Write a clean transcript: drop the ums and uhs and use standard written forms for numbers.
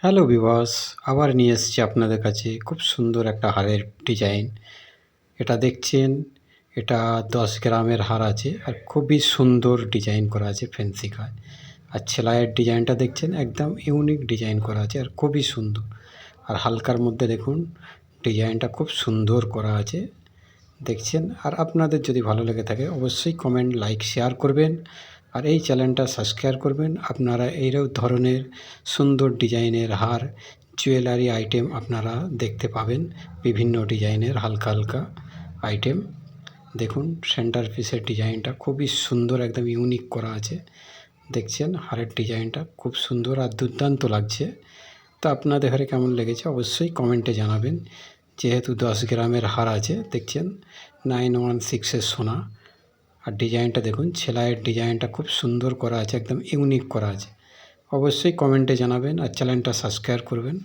Hello viewers, আবার নিয়ে এসেছি আপনাদের কাছে খুব সুন্দর একটা হারের ডিজাইন। এটা দেখছেন, এটা 10 গ্রামের হার আছে আর খুবই সুন্দর ডিজাইন করা আছে ফ্যান্সি কাজ। আর সেলাইয়ের ডিজাইনটা দেখছেন একদম ইউনিক ডিজাইন করা আছে আর খুবই সুন্দর। আর হালকার মধ্যে দেখুন ডিজাইনটা খুব সুন্দর করা আছে দেখছেন। আর আপনাদের যদি ভালো লেগে থাকে অবশ্যই কমেন্ট, লাইক, শেয়ার করবেন আর এই চ্যানেলটা সাবস্ক্রাইব করবেন। আপনারা এই ধরনের সুন্দর ডিজাইনের হার, জুয়েলারি আইটেম আপনারা দেখতে পাবেন, বিভিন্ন ডিজাইনের হালকা হালকা আইটেম। দেখুন সেন্টার পিসের ডিজাইনটা খুবই সুন্দর, একদম ইউনিক করা আছে দেখছেন। হারের ডিজাইনটা খুব সুন্দর আর দুর্দান্ত লাগছে। তো আপনাদের ঘরে কেমন লেগেছে অবশ্যই কমেন্টে জানাবেন। যেহেতু 10 গ্রামের হার আছে দেখছেন, 916-এর সোনা। আর ডিজাইনটা দেখুন, সেলাইয়ের ডিজাইনটা খুব সুন্দর করা আছে, একদম ইউনিক করা আছে। অবশ্যই কমেন্টে জানাবেন আর চ্যানেলটা সাবস্ক্রাইব করবেন।